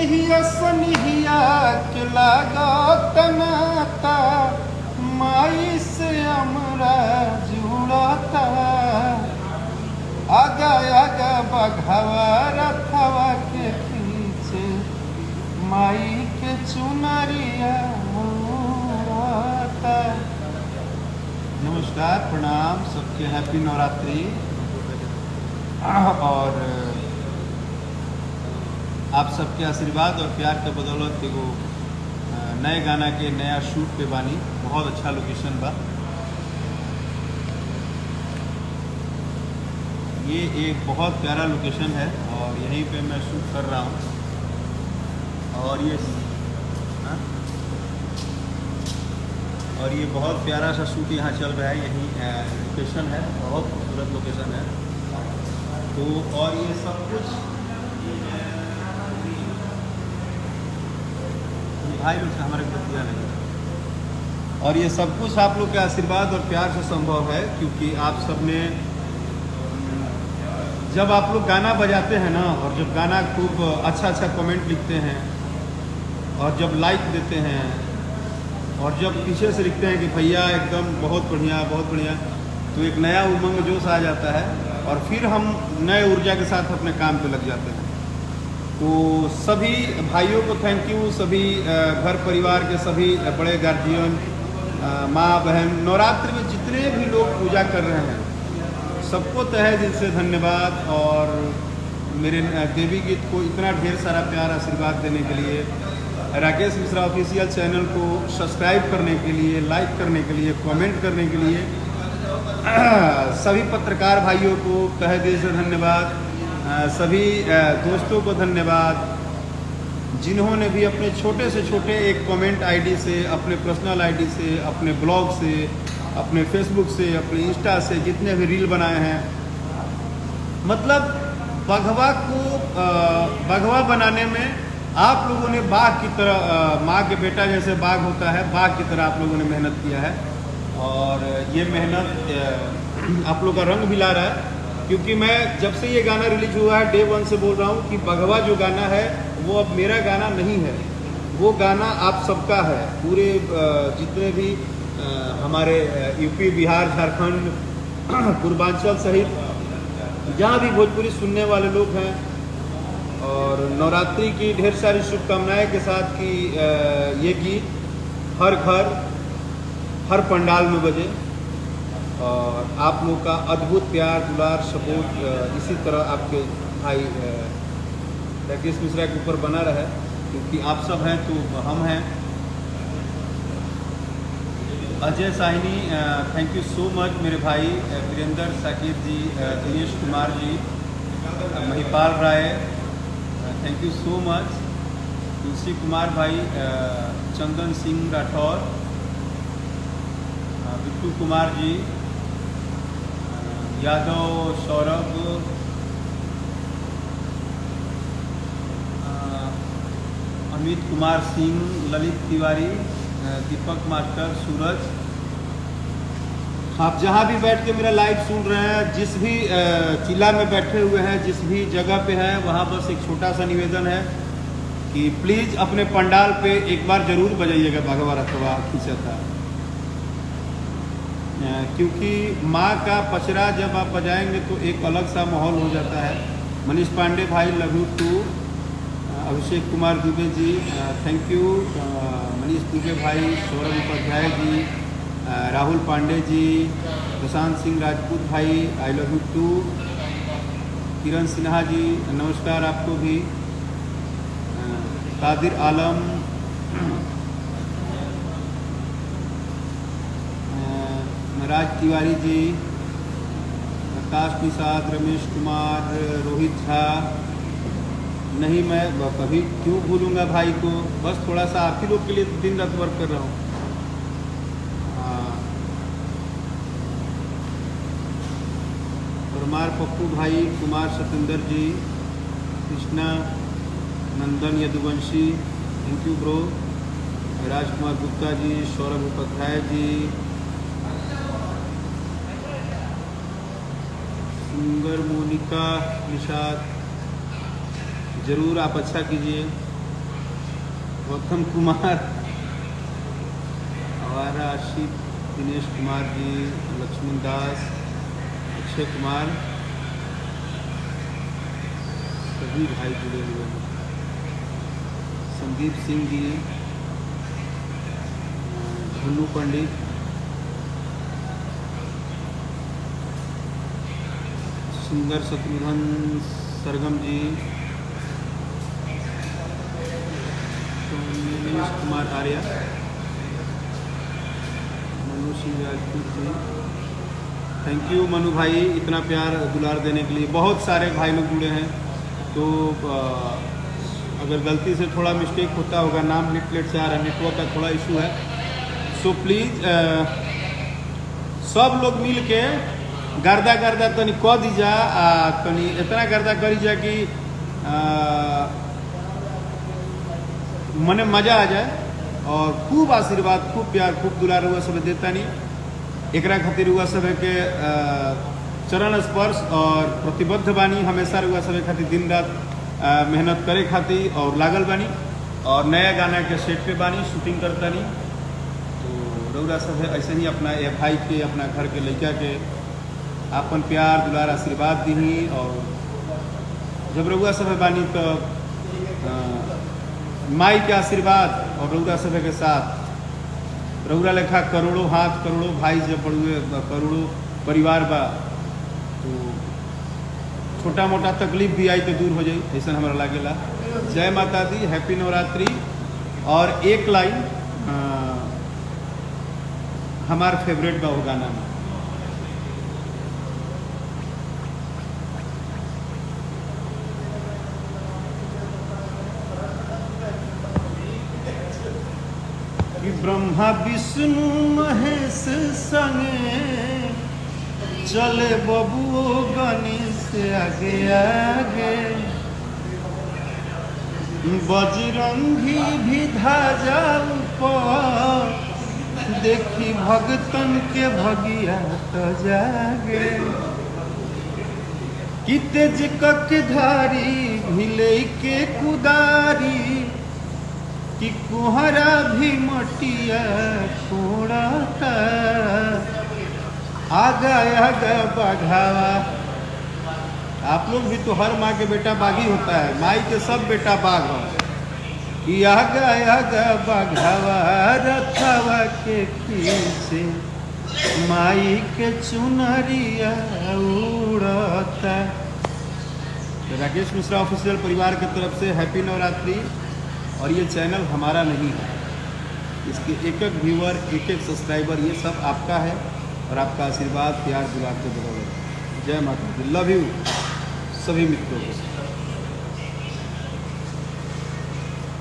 नेहिया सनिहिया के लागत नाता माई से हमरा जुड़ता आगा आगा बघावा रथवा के पीछे माई के चुनरिया उड़ता। नमस्कार, प्रणाम सबके, हैप्पी नवरात्रि। और आप सबके आशीर्वाद और प्यार के बदौलत एगो नए गाना के नया शूट पे बानी। बहुत अच्छा लोकेशन बा। ये एक बहुत प्यारा लोकेशन है और यहीं पे मैं शूट कर रहा हूँ। और ये बहुत प्यारा सा शूट यहाँ चल रहा है। यही लोकेशन है, बहुत खूबसूरत लोकेशन है। तो और ये सब कुछ भाई लोग से हमारे बतिया नहीं, और ये सब कुछ आप लोग के आशीर्वाद और प्यार से संभव है। क्योंकि आप सब ने जब आप लोग गाना बजाते हैं ना, और जब गाना खूब अच्छा कमेंट लिखते हैं, और जब लाइक देते हैं, और जब पीछे से लिखते हैं कि भैया एकदम बहुत बढ़िया बहुत बढ़िया, तो एक नया उमंग जोश आ जाता है और फिर हम नए ऊर्जा के साथ अपने काम पे लग जाते हैं। तो सभी भाइयों को थैंक यू, सभी घर परिवार के सभी बड़े गार्जियन, माँ बहन, नवरात्रि में जितने भी लोग पूजा कर रहे हैं सबको तहे दिल से धन्यवाद। और मेरे देवी गीत को इतना ढेर सारा प्यार आशीर्वाद देने के लिए, राकेश मिश्रा ऑफिशियल चैनल को सब्सक्राइब करने के लिए, लाइक करने के लिए, कमेंट करने के लिए सभी पत्रकार भाइयों को तहे दिल से धन्यवाद। सभी दोस्तों को धन्यवाद जिन्होंने भी अपने छोटे से छोटे एक कमेंट आईडी से, अपने पर्सनल आईडी से, अपने ब्लॉग से, अपने फेसबुक से, अपने इंस्टा से जितने भी रील बनाए हैं, मतलब बघवा को बघवा बनाने में आप लोगों ने बाघ की तरह, माँ के बेटा जैसे बाघ होता है, बाघ की तरह आप लोगों ने मेहनत किया है। और ये मेहनत आप लोग का रंग भी ला रहा है। क्योंकि मैं जब से ये गाना रिलीज हुआ है डे 1 से बोल रहा हूँ कि बघवा जो गाना है वो अब मेरा गाना नहीं है, वो गाना आप सबका है। पूरे जितने भी हमारे यूपी, बिहार, झारखंड, पूर्वांचल सहित जहाँ भी भोजपुरी सुनने वाले लोग हैं, और नवरात्रि की ढेर सारी शुभकामनाएं के साथ कि ये गीत हर घर, हर पंडाल में बजे, और आप लोग का अद्भुत प्यार, दुलार, सपोर्ट इसी तरह आपके भाई राकेश मिश्रा के ऊपर बना रहे। क्योंकि आप सब हैं तो हम हैं। Ajay Sawhney, thank you so much मेरे भाई। वीरेंद्र साकिब जी, दिनेश कुमार जी, महिपाल राय, थैंक यू सो मच। तुलसी कुमार भाई, चंदन सिंह राठौर, बिट्टू कुमार जी, यादव सौरभ, अमित कुमार सिंह, ललित तिवारी, दीपक मास्टर, सूरज, आप जहाँ भी बैठ के मेरा लाइव सुन रहे हैं, जिस भी जिला में बैठे हुए हैं, जिस भी जगह पे हैं, वहाँ बस एक छोटा सा निवेदन है कि प्लीज़ अपने पंडाल पे एक बार ज़रूर बजाइएगा भगवा रथवा खींचा था। क्योंकि माँ का पचरा जब आप बजाएंगे तो एक अलग सा माहौल हो जाता है। मनीष पांडे भाई, love you too. Abhishek Kumar Dubey ji, thank you. Manish Dubey भाई, सौरभ उपाध्याय जी, राहुल पांडे जी, प्रशांत सिंह राजपूत भाई, आई लव यू टू। किरण सिन्हा जी, नमस्कार आपको भी। कादिर आलम, राज तिवारी जी, आकाश निषाद, रमेश कुमार, रोहित झा। नहीं, मैं कभी क्यों भूलूंगा भाई को, बस थोड़ा सा आप ही लोग के लिए दिन रात वर्क कर रहा हूँ। परमार पप्पू भाई, कुमार सतेंद्र जी, कृष्णा नंदन Yaduvanshi, thank you bro. Rajkumar Gupta ji, Saurabh Upadhyay ji, सुंदर, मोनिका, निषाद, ज़रूर आप अच्छा कीजिए। गौतम कुमार, आवारा आशिक, दिनेश कुमार जी, लक्ष्मण दास, अक्षय कुमार, सभी भाई जुड़े हुए हैं। Sandeep Singh ji, Bhannu Pandit, singer Shatrughan Sargam ji, Nilesh Kumar Arya, Manu Singh Rajput ji. Thank you Manu भाई, इतना प्यार दुलार देने के लिए। बहुत सारे भाई लोग जुड़े हैं, तो अगर गलती से थोड़ा मिस्टेक होता होगा, नाम प्लेट से आ रहा है, नेटवर्क का थोड़ा इशू है, सो प्लीज़ सब लोग मिल के गर्दा गर्दा तनी कह दीजा, तनी इतना गर्दा करी जा कि मने मजा आ जाए, और खूब आशीर्वाद, खूब प्यार, खूब दुलार हुआ सब देता नहीं। एकरा खातिर हुआ सब के चरण स्पर्श और प्रतिबद्ध बानी, हमेशा हुआ सब खातिर दिन रात मेहनत करे खातिर और लागल बानी, और नया गाना के सेट पे बानी, शूटिंग करता नहीं। तो रउरा सब ऐसे ही अपना ये भाई के, अपना घर के लड़का के अपन प्यार दुलार आशीर्वाद दी। और जब रउआ सब बानी तो माई के आशीर्वाद और रउरा सब के साथ रउरा लेखा करोड़ों हाथ, करोड़ों भाई जब बड़ुए, करोड़ों परिवार बा, तो छोटा मोटा तकलीफ भी आई तो दूर हो जाए, ऐसा हमारा लागेला। जय माता दी, हैप्पी नवरात्रि। और एक लाइन हमार फेवरेट बा वो गाना में, कि ब्रह्मा विष्णु महेश संगे चले बबुओ गणेश आगे आगे, बजरंगी भी ध्वजा ऊपर, देखी भगतन के भगिया तो जागे। कि तेज ककधारी भिले के कुदारी, कि कुहरा भी मटिया कोड़ता, आगा आगा बघावा। आप लोग भी तो हर माँ के बेटा बागी होता है, माई के सब बेटा बाघ हो। कि आगा आगा बघावा रथवा के खींचे, माई के चुनरिया उड़ता। तो राकेश मिश्रा ऑफिशियल परिवार की तरफ से हैप्पी नवरात्रि। और ये चैनल हमारा नहीं है, इसके एक एक व्यूअर, एक एक सब्सक्राइबर, ये सब आपका है, और आपका आशीर्वाद प्यार दुलार के बदौलत। जय माता दी, लव यू सभी मित्रों को।